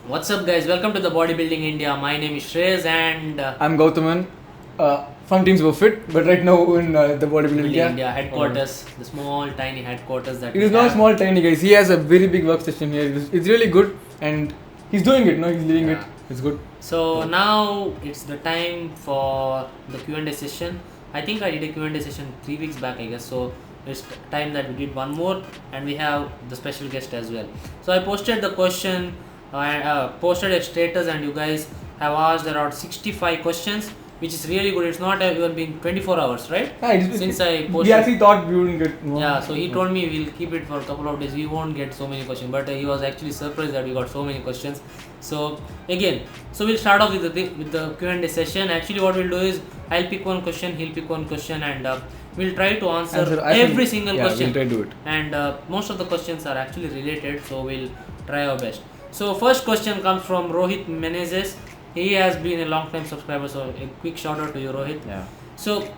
What's up, guys? Welcome to the Bodybuilding India. My name is Shreyas and I'm Gauthaman. From Teams Were Fit, but right now in the Bodybuilding India headquarters, the small tiny headquarters that it is not small tiny, guys. He has a very big workstation here. It's really good, and he's doing it. No, he's living it. It's good. So now it's the time for the Q&A session. I think I did a Q&A session 3 weeks back, I guess. So it's time that we did one more, and we have the special guest as well. So I posted the question, posted a status, and you guys have asked around 65 questions, which is really good. It's not even been 24 hours, right? Since I posted. We actually thought we wouldn't get more. Yeah, so he told me we'll keep it for a couple of days. We won't get so many questions, but he was actually surprised that we got so many questions. So again, we'll start off with the Q&A session. Actually, what we'll do is I'll pick one question, he'll pick one question, and we'll try to answer every single question. We'll try to do it. And most of the questions are actually related, so we'll try our best. So first question comes from Rohit Menezes. He has been a long time subscriber, so a quick shout out to you, Rohit. Yeah. So,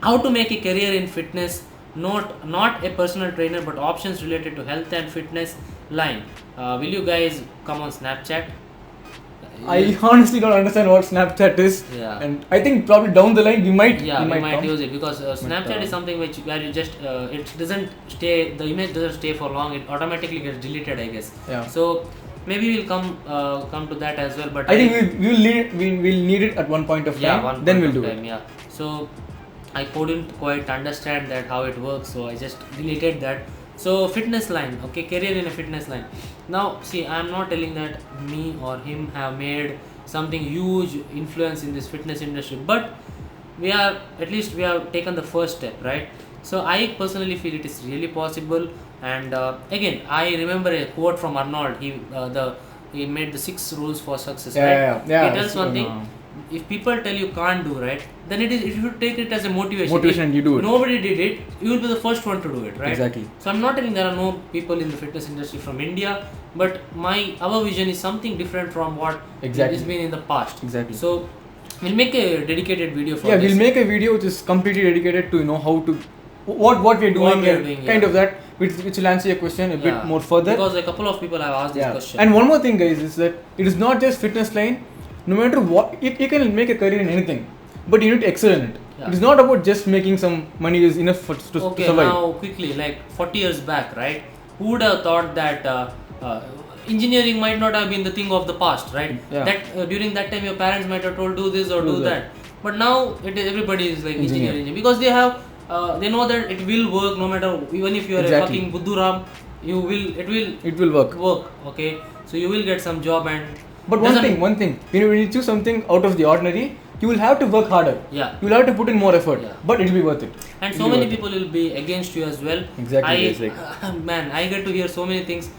how to make a career in fitness? Not a personal trainer, but options related to health and fitness line. Will you guys come on Snapchat? I honestly don't understand what Snapchat is. Yeah. And I think probably down the line we might. Yeah, we might use it because Snapchat is something where you just it doesn't stay. The image doesn't stay for long. It automatically gets deleted, I guess. Yeah. So maybe we'll come to that as well. But I think we'll need it at one point of time. Yeah, then we'll do it. Yeah. So I couldn't quite understand that how it works, so I just deleted that. So fitness line, okay, career in a fitness line. Now see, I'm not telling that me or him have made something huge influence in this fitness industry, but we have taken the first step, right? So I personally feel it is really possible. And again, I remember a quote from Arnold. He made the 6 rules for success, right? Yeah. He tells one thing: if people tell you can't do, right, then you should take it as a motivation. You do it. Nobody did it, you will be the first one to do it, right? Exactly. So I'm not telling there are no people in the fitness industry from India, but our vision is something different from what has been in the past. Exactly. So we'll make a dedicated video for this. Yeah, we'll make a video which is completely dedicated to how to what we're doing, kind of that, which will answer your question a bit more further. Because a couple of people have asked this question. And one more thing, guys, is that it is not just fitness line. No matter what, you can make a career in anything, but you need to excel in it. Yeah. It is not about just making some money is enough to survive. Now quickly, like 40 years back, right? Who would have thought that engineering might not have been the thing of the past, right? Yeah. That during that time your parents might have told do this or do that. But now everybody is like engineering because they have they know that it will work no matter, even if you are a fucking Buddhuram, it will work. Okay, so you will get some job. And but one thing, when you choose something out of the ordinary, you will have to work harder. Yeah. You will have to put in more effort. Yeah. But it will be worth it. And so many people will be against you as well. Exactly. Man, I get to hear so many things.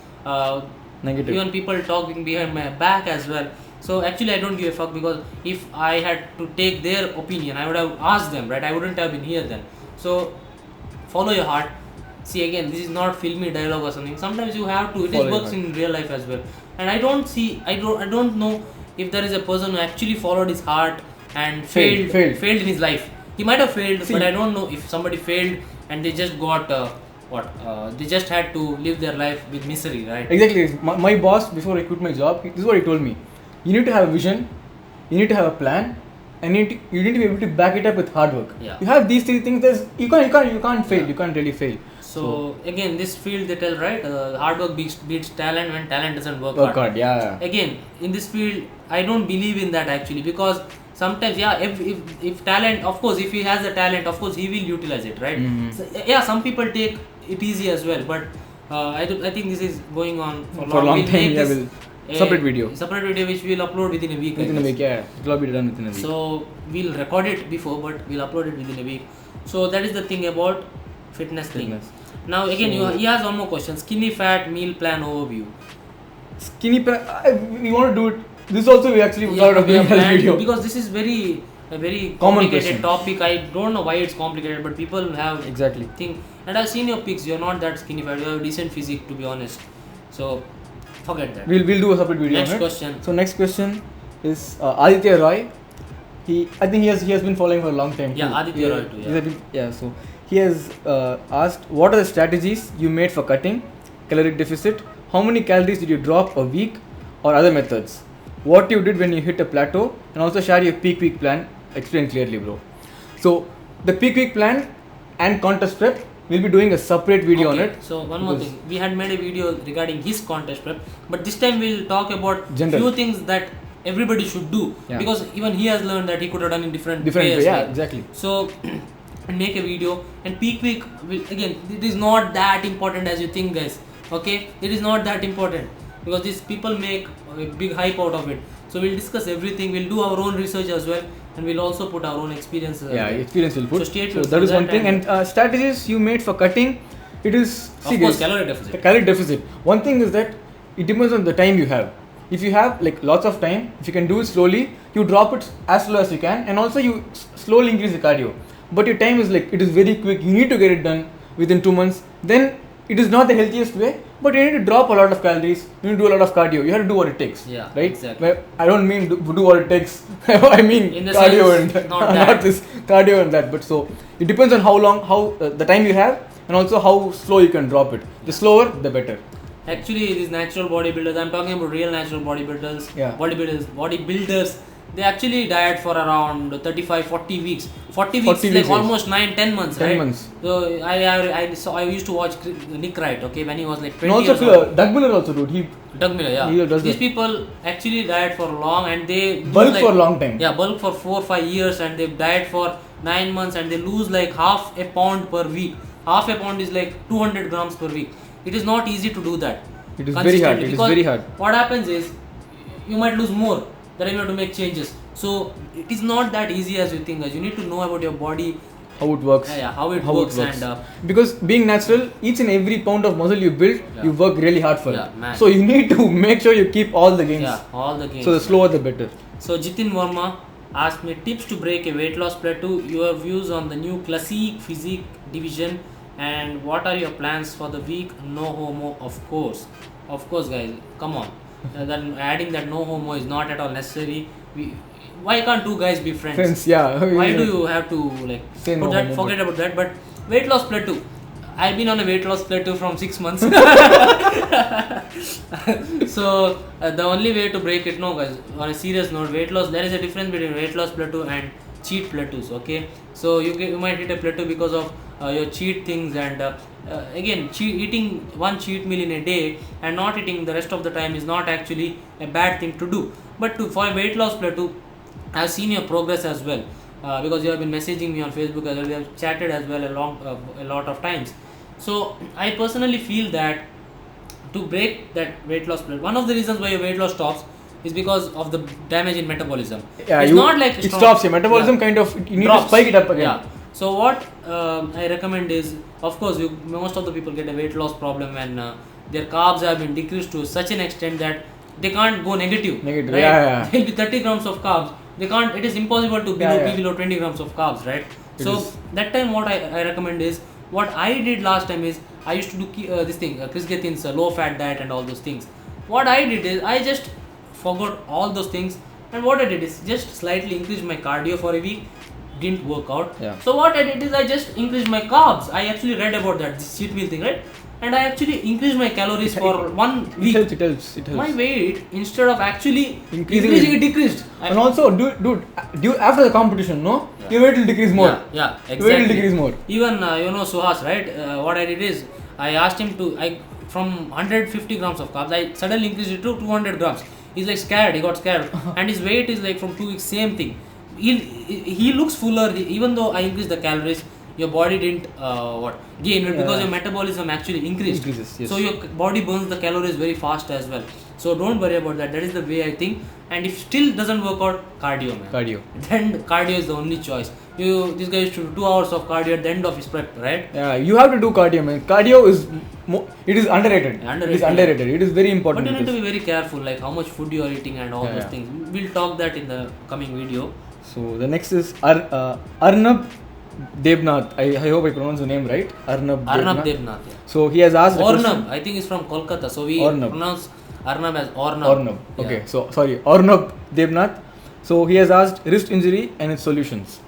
Negative. Even people talking behind my back as well. So actually I don't give a fuck, because if I had to take their opinion, I would have asked them, right? I wouldn't have been here then. So follow your heart. See, again, this is not filmy dialogue or something. Sometimes you have to. It works in real life as well. And I don't know if there is a person who actually followed his heart and failed in his life. He might have failed, but I don't know if somebody failed and they just got they just had to live their life with misery, right? Exactly. My boss, before I quit my job, this is what he told me: you need to have a vision, you need to have a plan, and you need to be able to back it up with hard work. Yeah. You have these 3 things. You can't fail. You can't really fail. So again, this field they tell, right? Hard work beats talent when talent doesn't work hard. Yeah. Again, in this field, I don't believe in that actually, because sometimes, if talent, of course, if he has the talent, of course he will utilize it, right? Mm-hmm. So, some people take it easy as well, but I think this is going on for a long time. Separate video which we'll upload within a week. Yeah, it will be done within a week. So we'll record it before, but we'll upload it within a week. So that is the thing about fitness thing. Now again, he has one more question: skinny fat meal plan overview. Skinny fat. We want to do it. This also we actually thought of doing a video, because this is a very complicated topic. I don't know why it's complicated, but people have think. And I've seen your pics. You're not that skinny fat. You have a decent physique, to be honest. So forget that. We'll do a separate video. Next question. So next question is Aditya Roy. I think he has been following for a long time. Yeah, Aditya Roy too. So he has asked, what are the strategies you made for cutting, caloric deficit? How many calories did you drop a week or other methods. What you did when you hit a plateau, and also share your peak week plan. Explain clearly, bro. So the peak week plan and contest prep, we'll be doing a separate video on it. So one more thing, we had made a video regarding his contest prep, but this time we'll talk about General. few things that everybody should do, because even he has learned that he could have done in different ways. Yeah, exactly. So make a video, and peak week will, again, it is not that important as you think, guys. Okay, it is not that important, because these people make a big hype out of it. So we'll discuss everything, we'll do our own research as well, and we'll also put our own experiences. Experience will put. So stay tuned. So that is one thing. And strategies you made for cutting, it is, of course, calorie deficit. Calorie deficit. One thing is that it depends on the time you have. If you have like lots of time, if you can do it slowly, you drop it as slow as you can, and also you slowly increase the cardio. But your time is like, it is very quick, you need to get it done within 2 months, then it is not the healthiest way, but you need to drop a lot of calories, you need to do a lot of cardio, you have to do what it takes. Yeah, right? Exactly. But I don't mean do what it takes, I mean in the cardio sense, and not this cardio and that, but so it depends on how long, the time you have, and also how slow you can drop it. The slower, the better. Actually, these natural bodybuilders, I'm talking about real natural bodybuilders, Yeah. bodybuilders, they actually diet for around 35-40 weeks. 40 weeks 40 like weeks, almost 9-10 months, 10 right? months. So I used to watch Nick Wright, okay, when he was like 20 And years also old. Doug Miller also, dude. Doug Miller, yeah. he does These that. people actually diet for long, and they lose Bulk for a long time. Yeah, bulk for 4-5 years, and they diet for 9 months, and they lose like half a pound per week. Half a pound is like 200 grams per week. It is not easy to do that. It is very hard. It is very hard. What happens is, you might lose more. Then you have to make changes. So it is not that easy as you think, guys. You need to know about your body, how it works. how it works. And because being natural, each and every pound of muscle you build, you work really hard for it. Man. So you need to make sure you keep all the gains. Yeah, all the gains. So the slower the better. So Jitin Verma asked me tips to break a weight loss plateau, your views on the new classic physique division, and what are your plans for the week? No homo, of course, guys. Come on. Then adding that no homo is not at all necessary. Why can't two guys be friends? Why do you have to like say put no that? homo, Forget about that. But weight loss plateau. I've been on a weight loss plateau from 6 months. So the only way to break it, no guys, on a serious note, weight loss, there is a difference between weight loss plateau and cheat plateaus. Okay, so you might hit a plateau because of your cheat things, and again, eating one cheat meal in a day and not eating the rest of the time is not actually a bad thing to do. But for a weight loss plateau, I've seen your progress as well, because you have been messaging me on Facebook as well. We have chatted as well a lot of times. So I personally feel that to break that weight loss plateau, one of the reasons why your weight loss stops is because of the damage in metabolism. Yeah, it's not like it stops your metabolism, kind of. You need to spike it up again. Yeah. So what I recommend is, of course, most of the people get a weight loss problem when their carbs have been decreased to such an extent that they can't go negative. Negative, right? yeah. They'll be 30 grams of carbs. They can't. It is impossible to be below 20 grams of carbs, right? So that time, what I recommend is, what I did last time is, I used to do this thing, Chris Gethin's low fat diet and all those things. What I did is, I just forgot all those things, and what I did is just slightly increased my cardio for a week. Didn't work out. Yeah. So what I did is, I just increased my carbs. I actually read about that, this cheat meal thing, right? And I actually increased my calories for 1 week. It helps. My weight, instead of actually increasing, it decreased. And also, dude, after the competition, no, your weight will decrease more. Yeah, exactly. Your weight will decrease more. Even Suhas, right? What I did is, I asked him to, from 150 grams of carbs, I suddenly increased it to 200 grams. He's like scared. He got scared, and his weight is like from 2 weeks, same thing. He looks fuller, even though I increased the calories. Your body didn't gain it, because your metabolism actually increased. Yes. So your body burns the calories very fast as well. So don't worry about that. That is the way I think. And if still doesn't work out, cardio, man. Then cardio is the only choice. This guy used to do 2 hours of cardio at the end of his prep, right? Yeah, you have to do cardio, man. Cardio is it is underrated. It is underrated. It is very important. But you need to be very careful, like how much food you are eating and all those things. We'll talk that in the coming video. So the next is Arnab Debnath. I hope I pronounced the name right. Arnab Debnath. Yeah. So he has asked. Ornab. I think it's from Kolkata. So we pronounce Arnab as Ornab. Ornab. Okay. Yeah. So sorry, Ornab Debnath. So he has asked wrist injury and its solutions.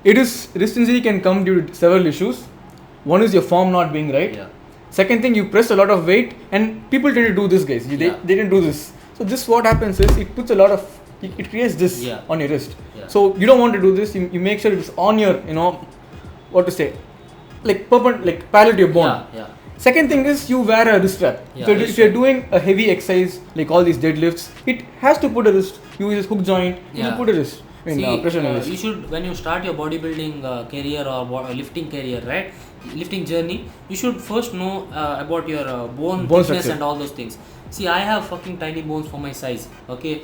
Wrist injury can come due to several issues. One is your form not being right. Yeah. Second thing, you press a lot of weight, and people tend to do this, guys. They didn't do this. So this what happens is it puts a lot of it creates this Yeah. on your wrist. Yeah. So you don't want to do this. You make sure it's on your what to say, like parallel to your bone. Yeah, yeah. Second thing is you wear a wrist strap. Yeah, So wrist if you're strap. doing a heavy exercise like all these deadlifts, it has to put a wrist. You use hook joint. You Yeah. put a wrist. Pressure on the wrist. You should, when you start your bodybuilding career or lifting career, right, lifting journey, you should first know about your bone thickness structure. and all those things. See, I have fucking tiny bones for my size. Okay,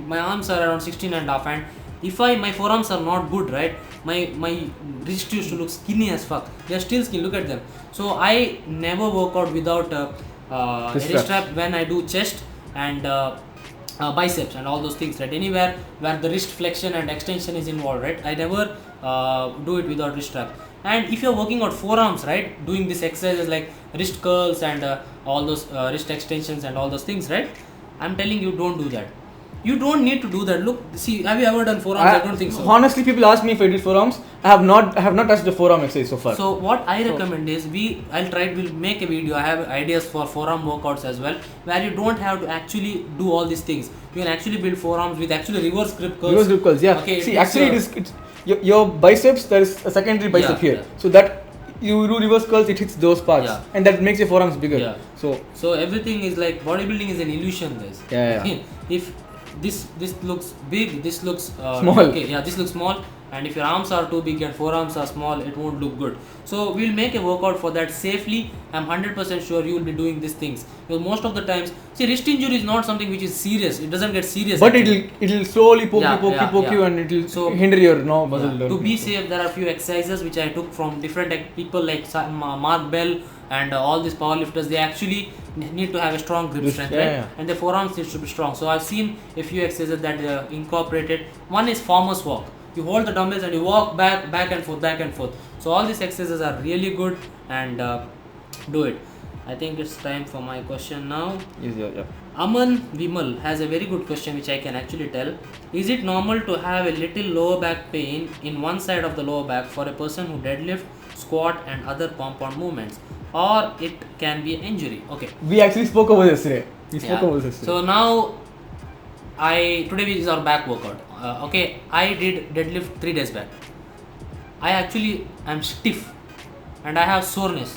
my arms are around 16 and a half, and if my forearms are not good, right, my wrist used to look skinny as fuck. They are still skinny. Look at them. So I never work out without a wrist strap when I do chest and biceps and all those things, right? Anywhere where the wrist flexion and extension is involved, right? I never do it without wrist strap. And if you're working out forearms, right, doing these exercises like wrist curls and all those wrist extensions and all those things, right, I'm telling you, don't do that. You don't need to do that. Look, see, have you ever done forearms? I don't think so. Honestly, people ask me if I did forearms. I have not touched the forearm exercise so far. So what I recommend is we'll make a video. I have ideas for forearm workouts as well, where you don't have to actually do all these things. You can actually build forearms with actually reverse grip curls. Reverse grip curls, yeah. Okay, see, actually, it's your biceps. There is a secondary bicep here, so that you do reverse curls, it hits those parts, and that makes your forearms bigger. Yeah. So everything is like bodybuilding is an illusion, guys. Yeah. If this looks big, this looks small. Okay, yeah, this looks small, and if your arms are too big and forearms are small, it won't look good. So we'll make a workout for that safely. I'm 100% sure you will be doing these things, because most of the times, see, wrist injury is not something which is serious. It doesn't get serious. But it'll slowly poke you, and it'll hinder your muscle. To be safe, there are a few exercises which I took from different people like Mark Bell and all these powerlifters. They actually need to have a strong grip strength, right? And their forearms needs to be strong. So I've seen a few exercises that they are incorporated. One is farmer's walk. You hold the dumbbells and you walk back and forth. So all these exercises are really good, and do it. I think it's time for my question now. Yes, yeah. Aman Vimal has a very good question which I can actually tell. Is it normal to have a little lower back pain in one side of the lower back for a person who deadlift, squat and other compound movements, or it can be an injury? Okay. We actually spoke over this today. So now today is our back workout. Okay, I did deadlift 3 days back. I actually am stiff and I have soreness,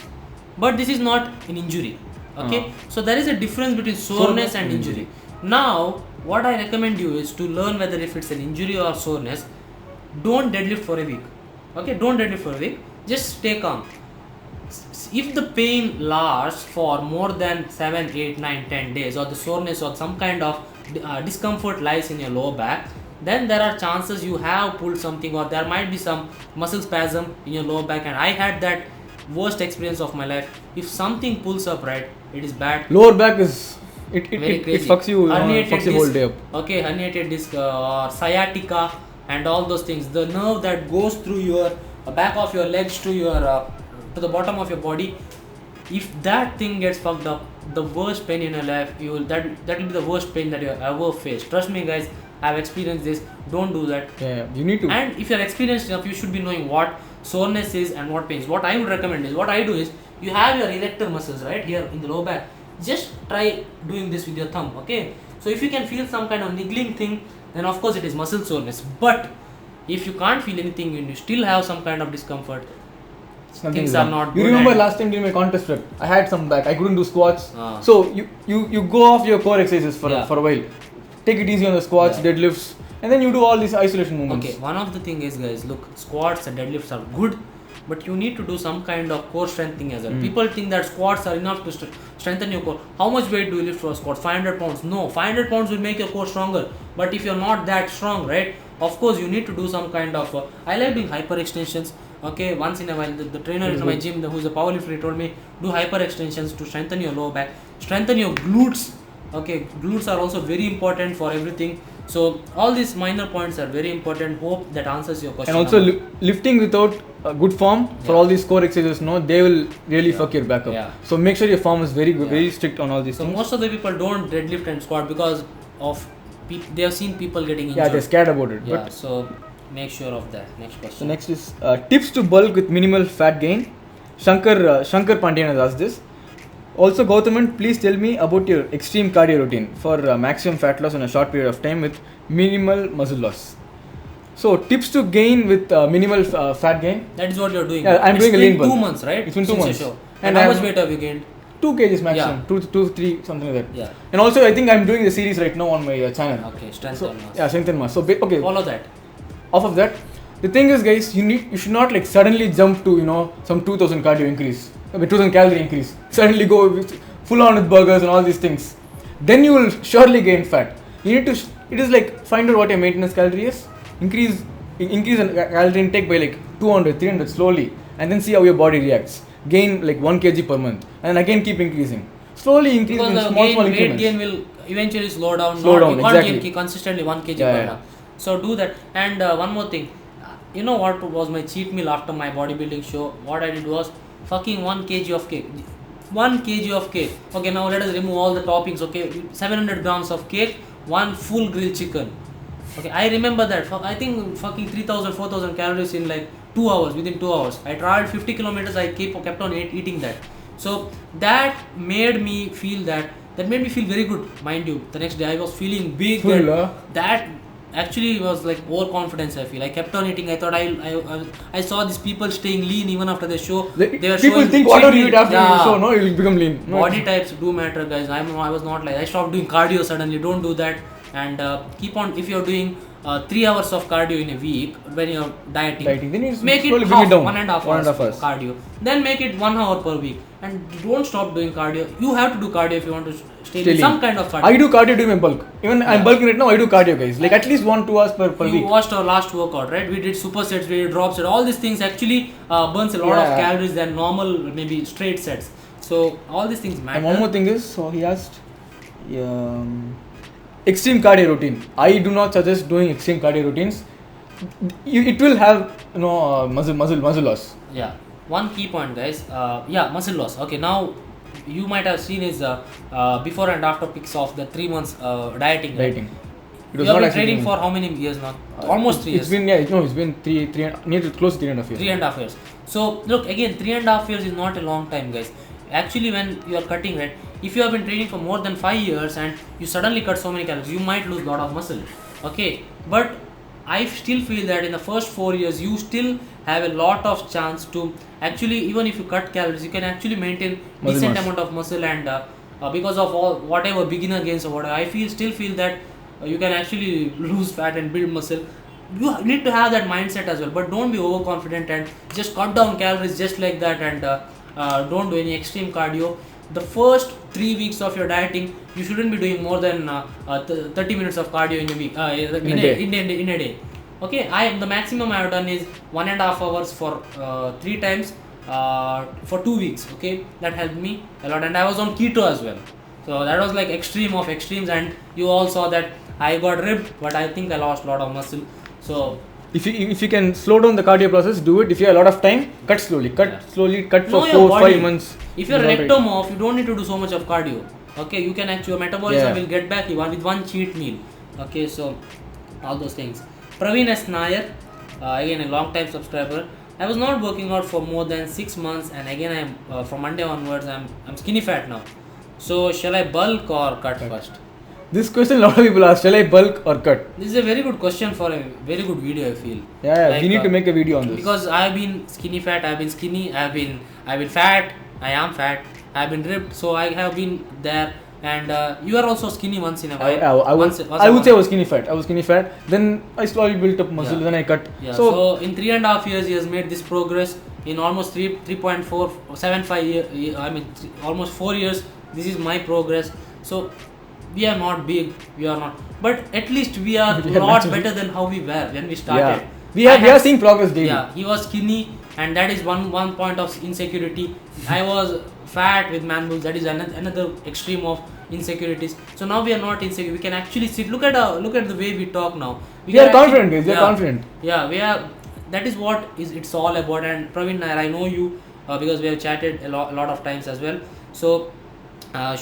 but this is not an injury. Okay, so there is a difference between soreness and injury. Now what I recommend you is to learn whether if it's an injury or soreness. Don't deadlift for a week. Okay, don't deadlift for a week. Just stay calm. If the pain lasts for more than 7, 8, 9, 10 days, or the soreness or some kind of discomfort lies in your lower back, then there are chances you have pulled something, or there might be some muscle spasm in your lower back. And I had that worst experience of my life. If something pulls up, right, it is bad. Lower back is it fucks you, herniated fucks your whole day up. Okay, herniated disc or sciatica and all those things. The nerve that goes through your back of your legs to your to the bottom of your body. If that thing gets fucked up, the worst pain in your life, that will be the worst pain that you have ever faced. Trust me, guys, I've experienced this. Don't do that. Yeah, you need to. And if you're experienced enough, you should be knowing what soreness is and what pain is. What I would recommend is, what I do is, you have your erector muscles right here in the lower back. Just try doing this with your thumb. Okay, so if you can feel some kind of niggling thing, then of course it is muscle soreness. But if you can't feel anything and you still have some kind of discomfort, things are not good. You remember last time during my contest prep, I had some back. I couldn't do squats. So you go off your core exercises for a while. Take it easy on the squats, deadlifts, and then you do all these isolation movements. Okay, one of the thing is, guys, look, squats and deadlifts are good, but you need to do some kind of core strengthening as well. People think that squats are enough to strengthen your core. How much weight do you lift for a squat? 500 pounds? No, 500 pounds will make your core stronger. But if you're not that strong, right, of course you need to do some kind of I like doing hyper extensions. Okay, once in a while, the trainer in my gym, who's a powerlifter, told me, do hyper extensions to strengthen your lower back, strengthen your glutes. Okay, glutes are also very important for everything. So all these minor points are very important. Hope that answers your question. And also lifting without good form for all these core exercises, they will really fuck your back up. So make sure your form is very good, very strict on all these things. So most of the people don't deadlift and squat because of they have seen people getting injured. Yeah, they're scared about it. Yeah, so make sure of that. Next question. So next is tips to bulk with minimal fat gain. Shankar Pandian has asked this. Also, Gauthaman, please tell me about your extreme cardio routine for maximum fat loss in a short period of time with minimal muscle loss. So, tips to gain with minimal fat gain. That is what you're doing. Yeah, I'm It's doing a been lean bulk. 2 months, right? It's been 2 Since months. your show. And And how I'm- much weight have you gained? 2 kgs maximum, Yeah. 2, 3, something like that. Yeah. And also, I think I'm doing the series right now on my channel. Okay, strength So, and mass. yeah, strength and mass. So, okay, Follow that. off of that, the thing is, guys, you should not like suddenly jump to some 2000 cardio increase, 2000 calorie increase. Suddenly go with full on with burgers and all these things. Then you will surely gain fat. You need to. It is like find out what your maintenance calorie is. Increase an calorie intake by like 200, 300 slowly, and then see how your body reacts. Gain like 1 kg per month, and again keep increasing. Slowly increase in Because the small weight increments. gain will eventually slow down. Slow down, You can't exactly. gain consistently 1 kg Yeah, per yeah. month. So do that. And one more thing. You know what was my cheat meal after my bodybuilding show? What I did was fucking 1 kg of cake. 1 kg of cake. Okay, now let us remove all the toppings. Okay, 700 grams of cake, 1 full grilled chicken. Okay, I remember that. I think fucking 3000, 4000 calories in like 2 hours, within 2 hours. I traveled 50 kilometers, I kept on eating that. So that made me feel very good, mind you. The next day I was feeling big. Full, And that actually was like overconfidence, I feel. I kept on eating. I thought I saw these people staying lean even after the show. They were People showing think whatever you cheat eat after meal. you show, no, you will become lean. No, Body types do matter, guys. I was not like I stopped doing cardio suddenly. Don't do that. And keep on, if you're doing 3 hours of cardio in a week when you're dieting, then you make it slowly half, bring it down. 1.5 1.5 hours hours. cardio. Then make it 1 hour per week, and don't stop doing cardio. You have to do cardio if you want to stay Stay in lean. some kind of cardio. I do cardio during my bulk. Even I'm Yeah. bulking right now, I do cardio, guys. Like at least 1-2 hours per You week. watched our last workout, right? We did supersets, we did drop sets. All these things actually burns a lot of Yeah. calories than normal, maybe straight sets. So all these things matter. And one more thing is, so he asked, extreme cardio routine. I do not suggest doing extreme cardio routines. It will have muscle loss. Yeah, one key point, guys. Muscle loss. Okay, now you might have seen his before and after pics of the 3 months dieting. Right? Dieting. It You was have not been actually training for how many years now? Almost 3 years. It's been three near to close to 3.5 years. 3.5 years. So look again, 3.5 years is not a long time, guys. Actually, when you are cutting, right, if you have been training for more than 5 years and you suddenly cut so many calories, you might lose a lot of muscle. Okay, but I still feel that in the first 4 years you still have a lot of chance to actually, even if you cut calories, you can actually maintain Muscle decent mass. amount of muscle. And because of all whatever beginner gains or whatever, I still feel that you can actually lose fat and build muscle. You need to have that mindset as well, but don't be overconfident and just cut down calories just like that. And don't do any extreme cardio. The first 3 weeks of your dieting, you shouldn't be doing more than 30 minutes of cardio in a week, in a day. Okay, the maximum I have done is 1.5 hours for 3 times for 2 weeks. Okay, that helped me a lot, and I was on keto as well. So that was like extreme of extremes, and you all saw that I got ripped, but I think I lost a lot of muscle. So If you can slow down the cardio process, do it. If you have a lot of time, cut slowly. Cut for know your 4-5 body. months. If you're It's an all right. ectomorph, you don't need to do so much of cardio. Okay, you can actually, your metabolism Yeah. will get back even with one cheat meal. Okay, so all those things. Praveen S. Nair, again a long time subscriber. I was not working out for more than 6 months, and again I'm from Monday onwards I'm skinny fat now. So shall I bulk or cut first? This question a lot of people ask, shall I bulk or cut? This is a very good question for a very good video, I feel. Yeah, Like, we need to make a video on this. Because I've been skinny fat, I've been skinny, I've been fat, I am fat, I've been ripped, so I have been there. And you are also skinny once in a while. I would say I was skinny fat. I was skinny fat. Then I slowly built up muscle. Yeah. Then I cut. Yeah, So, so in 3.5 years, he has made this progress. In almost 3.475 almost 4 years, this is my progress. So we are not big, we are not, but at least we are We a are lot naturally- better than how we were when we started. yeah, we are seeing progress daily. Yeah, he was skinny, and that is one point of insecurity. I was fat with man boobs. That is another extreme of insecurities. So now we are not insecure. We can actually sit. Look at the way we talk now. We are can confident, guys. We are yeah, confident. Yeah, we are. That is what it's all about. And Praveen Nair, I know you because we have chatted a lot of times as well. So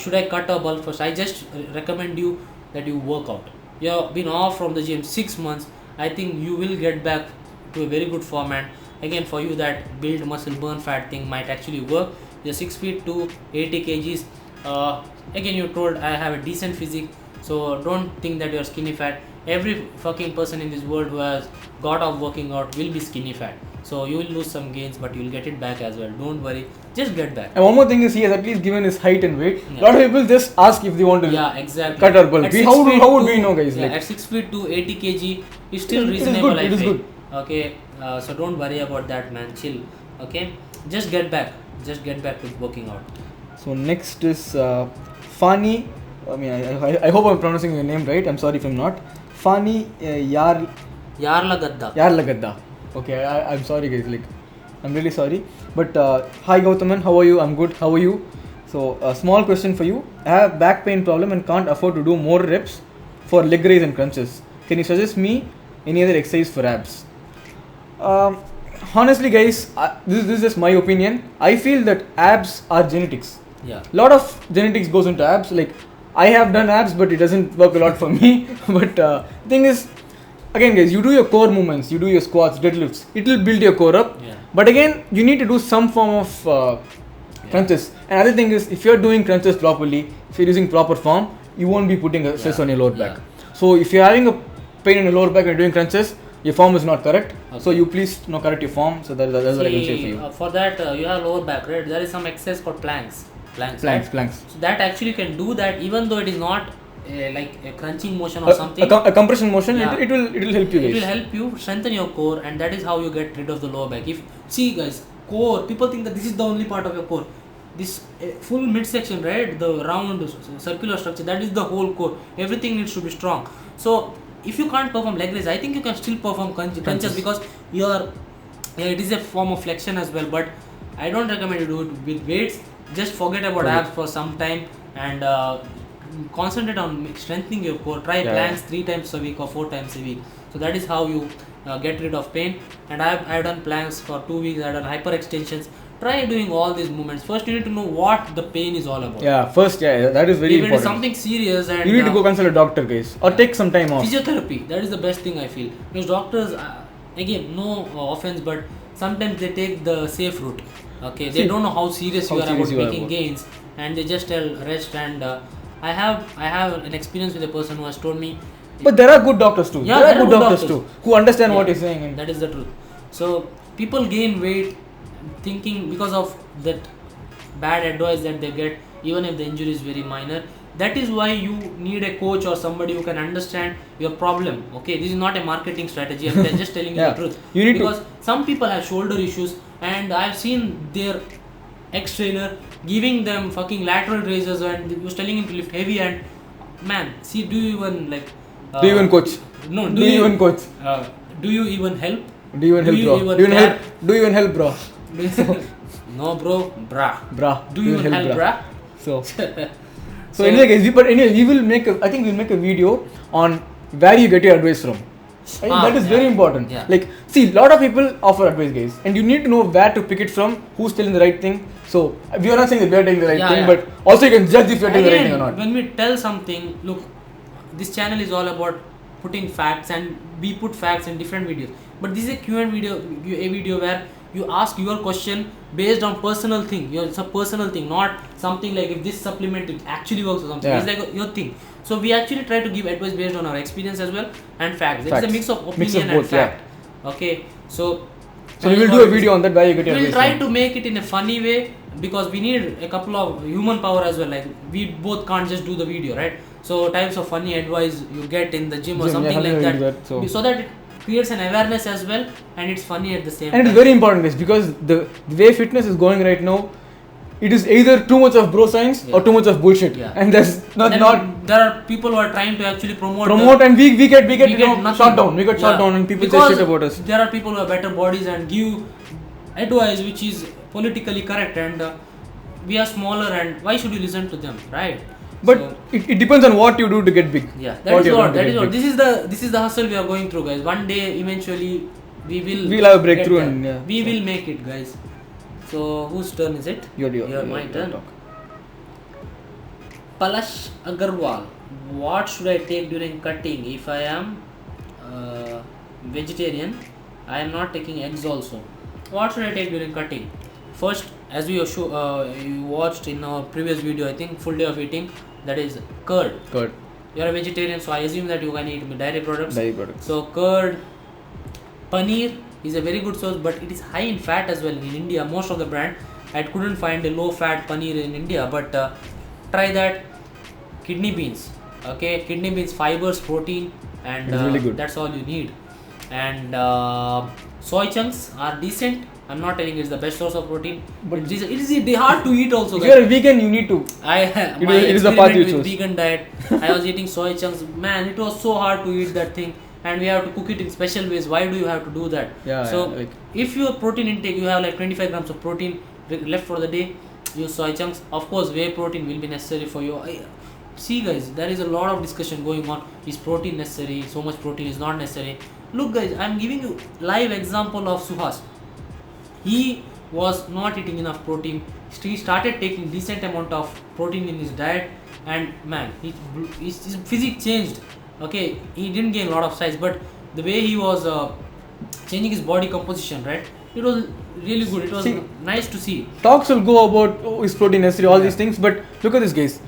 should I cut or bulk first? I just recommend you that you work out. You have been off from the gym 6 months. I think you will get back to a very good form, and again for you that build muscle burn fat thing might actually work. you're 6 feet 2, 80 kgs. Again, you told I have a decent physique, so don't think that you're skinny fat. Every fucking person in this world who has got off working out will be skinny fat. So you will lose some gains, but you'll get it back as well. Don't worry, just get back. And one more thing is he has at least given his height and weight. Yeah. A lot of people just ask if they want to Exactly. cut or bulk. At How would we know, guys? Yeah, Like, at 6 feet 2, 80 kg is still it is reasonable. good, I it is feel. good. Okay, so don't worry about that, man. Chill. Okay, just get back. Just get back to working out. So next is Fani. I mean, I hope I'm pronouncing your name right. I'm sorry if I'm not. Fani Yarlagadda. Okay, I'm sorry, guys. Like, I'm really sorry. But hi Gauthaman, how are you? I'm good. How are you? So a small question for you. I have back pain problem and can't afford to do more reps for leg raise and crunches. Can you suggest me any other exercise for abs? Honestly, guys, this is just my opinion. I feel that abs are genetics. Yeah. Lot of genetics goes into abs. Like, I have done abs, but it doesn't work a lot for me. But thing is, again, guys, you do your core movements, you do your squats, deadlifts. It will build your core up. Yeah. But again, you need to do some form of crunches. And other thing is, if you're doing crunches properly, if you're using proper form, you won't be putting a stress on your lower back. So if you're having a pain in your lower back and doing crunches, your form is not correct. Okay. So you please correct your form. So that's what I can say for you. For that, you have lower back, right? There is some exercise called planks. Planks. Planks. So that actually can do that, even though it is not like a crunching motion or something. A compression motion. Yeah. It will help you, guys. It will help you strengthen your core, and that is how you get rid of the lower back. If see, guys, core. People think that this is the only part of your core. This full midsection, right? The round circular structure. That is the whole core. Everything needs to be strong. So if you can't perform leg raise, I think you can still perform crunches because it is a form of flexion as well. But I don't recommend you do it with weights. Just forget about abs for some time and concentrate on strengthening your core. Try planks 3 times a week or 4 times a week. So that is how you get rid of pain. And I've done planks for 2 weeks. I've done hyper extensions. Try doing all these movements. First, you need to know what the pain is all about. Yeah, first, that is very if important. If it is something serious and you need to go consult a doctor, guys, or take some time off. Physiotherapy, that is the best thing I feel. Because doctors, again, no offense, but sometimes they take the safe route. Okay, they don't know how serious you are about making gains, and they just tell rest. And I have an experience with a person who has told me. But there are good doctors too. Yeah, there are good doctors too who understand what you're saying. And that is the truth. So people gain weight thinking because of that bad advice that they get, even if the injury is very minor. That is why you need a coach or somebody who can understand your problem. Okay, this is not a marketing strategy. I'm just telling you the truth. You need because some people have shoulder issues, and I've seen their ex-trainer giving them fucking lateral raises, and he was telling him to lift heavy. And man, see, do you even like? Do you even coach? No. Do you even coach? Do you even help? Do you even help, bro? Do you even help, bro? No, bro, brah. Do you even help, brah? So anyway, guys, we will make I think we'll make a video on where you get your advice from. I think that is very important. Yeah. Like, see, a lot of people offer advice, guys, and you need to know where to pick it from, who's telling the right thing. So we are not saying that we are taking the right thing, but also you can judge if you are taking the right thing or not. When we tell something, look, this channel is all about putting facts, and we put facts in different videos. But this is a Q&A video where you ask your question based on personal thing. It's a personal thing, not something like if this supplement it actually works or something. It's like your thing. So we actually try to give advice based on our experience as well and facts. It's a mix of opinion and fact. Okay, so we will do a video on that where you get your advice. We'll try to make it in a funny way because we need a couple of human power as well. Like we both can't just do the video, right? So types of funny advice you get in the gym or something like that, so that it creates an awareness as well, and it's funny at the same time. And it's very important, guys, because the way fitness is going right now, it is either too much of bro science or too much of bullshit, and that's not. There are people who are trying to actually promote, and we get shot down. We get shot down, and people say shit about us. There are people who have better bodies and give advice which is politically correct, and we are smaller, and why should you listen to them, right? But it depends on what you do to get big. Yeah, that is what. This is the hustle we are going through, guys. One day, eventually, we'll have a breakthrough, and we will make it, guys. So whose turn is it? My turn. Palash Agarwal. What should I take during cutting? If I am vegetarian, I am not taking eggs also. What should I take during cutting? First, as you watched in our previous video, I think full day of eating, that is curd. Curd. You are a vegetarian, so I assume that you can eat dairy products. Dairy products. So curd, paneer is a very good source, but it is high in fat as well. In India, most of the brand, I couldn't find a low fat paneer in India, but try that. Kidney beans, okay, kidney beans, fibers, protein, and It's really good. that's all you need. And soy chunks are decent. I'm not telling it's the best source of protein, But but it is hard to eat also. If guys. you are a vegan, you need to. My it is the path you experiment with chose. vegan diet, I was eating soy chunks. Man, it was so hard to eat that thing, and we have to cook it in special ways. Why do you have to do that? Yeah, So yeah, like- if your protein intake, you have like 25 grams of protein left for the day, use soy chunks. Of course, whey protein will be necessary for you. See guys, there is a lot of discussion going on. Is protein necessary? So much protein is not necessary. Look guys, I'm giving you live example of Suhas. He was not eating enough protein. He started taking decent amount of protein in his diet, and man, his physique changed. Okay, he didn't gain a lot of size, but the way he was changing his body composition, right? It was really good. It was See, nice to see. Talks will go about is protein necessary, all Yeah. these things, but look at this guys.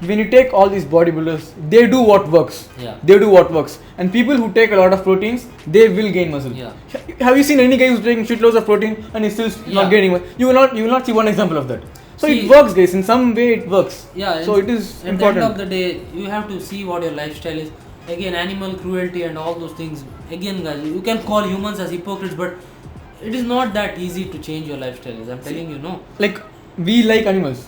When you take all these bodybuilders, they do what works. Yeah. They do what works. And people who take a lot of proteins, they will gain muscle. Yeah. Have you seen any guy who's taking shitloads of protein and is still Yeah. not gaining muscle? You will not see one example of that. So See, it works, guys. In some way, it works. Yeah. So it is At the important. end of the day, you have to see what your lifestyle is. Again, animal cruelty and all those things. Again, guys, you can call humans as hypocrites, but it is not that easy to change your lifestyle. I'm telling you, no. Like we like animals.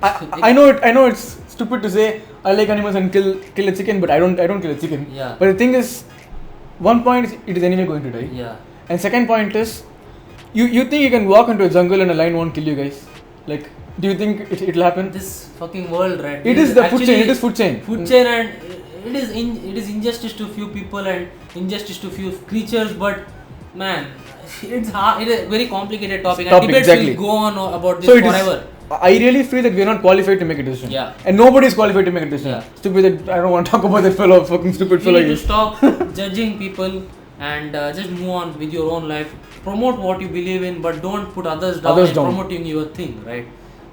I know it's stupid to say I like animals and kill a chicken, but I don't kill a chicken. Yeah. But the thing is, one point is it is anyway going to die. Yeah. And second point is, you think you can walk into a jungle and a lion won't kill you guys? Like, do you think it'll happen? This fucking world, right? It is the food chain. It is food chain. Food chain, and it is injustice to few people and injustice to few creatures. But man, it's hard. It is a very complicated topic, and debates exactly. will go on about this So it is. forever. I really feel that we are not qualified to make a decision. Yeah. And nobody is qualified to make a decision. Yeah. Stupid. I don't want to talk about that fellow, fucking stupid You fellow. need to stop judging people and just move on with your own life. Promote what you believe in, but don't put others down in promoting your thing, right?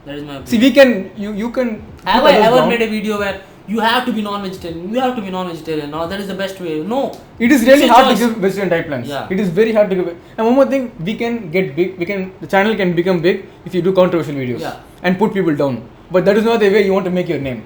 That is my opinion. See, we can. You can. Have put I others ever down. made a video where you have to be non-vegetarian? You have to be non-vegetarian. No, that is the best way. No. It is really It's a hard choice. to give vegetarian diet plans. Yeah. It is very hard to give. And one more thing, we can get big. The channel can become big if you do controversial videos. Yeah. And put people down. But that is not the way you want to make your name.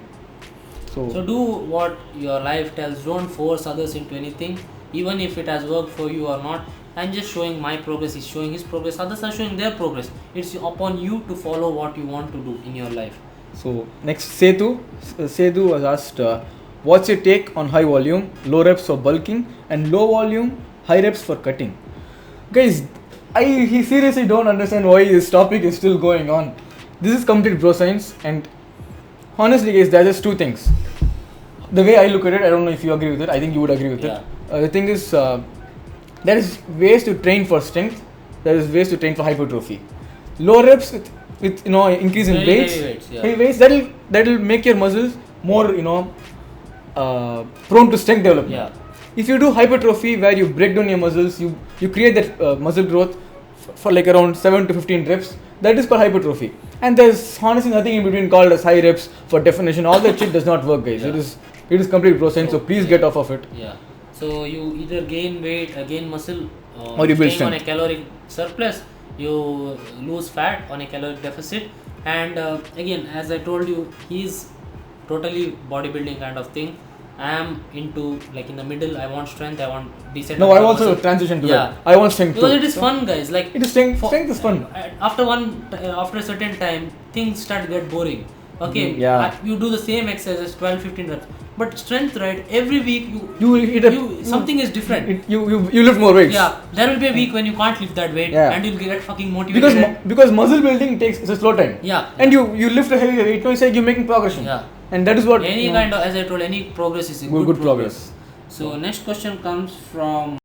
So do what your life tells. Don't force others into anything, even if it has worked for you or not. I'm just showing my progress. He's showing his progress. Others are showing their progress. It's upon you to follow what you want to do in your life. So next, Sethu was asked, what's your take on high volume, low reps for bulking, and low volume, high reps for cutting? Guys, he seriously don't understand why this topic is still going on. This is complete bro science, and honestly, guys, there are just two things. The way I look at it, I don't know if you agree with it. I think you would agree with Yeah. it. The thing is, there is ways to train for strength. There is ways to train for hypertrophy. Low reps with increase in Very weights, heavy weights, yeah. heavy weights that'll make your muscles more prone to strength development. Yeah. If you do hypertrophy where you break down your muscles, you create that muscle growth for like around 7 to 15 reps. That is called hypertrophy. And there's honestly nothing in between called as high reps for definition. All that shit does not work, guys. Yeah. It is complete bro science. So please get off of it. Yeah. So you either gain weight, gain muscle, Or you build staying on a strength. caloric surplus. You lose fat on a caloric deficit. And again, as I told you, he's totally bodybuilding kind of thing. I am into like in the middle. I want strength. I want decent. No, I amount of also muscle. transition to Yeah. that. I want strength Because too. it is fun, guys. Like It is strength. Strength is fun. After a certain time, things start to get boring. Okay, Yeah. you do the same exercises 12-15 reps, but strength, right? Every week something is different. You lift more weights. Yeah, there will be a week when you can't lift that weight, Yeah. and you'll get fucking motivated. Because muscle building takes it's a slow time. Yeah. And you lift a heavy weight, it's like you're making progression. Yeah. And that is what Any kind of, as I told, any progress is a good good progress. So next question comes from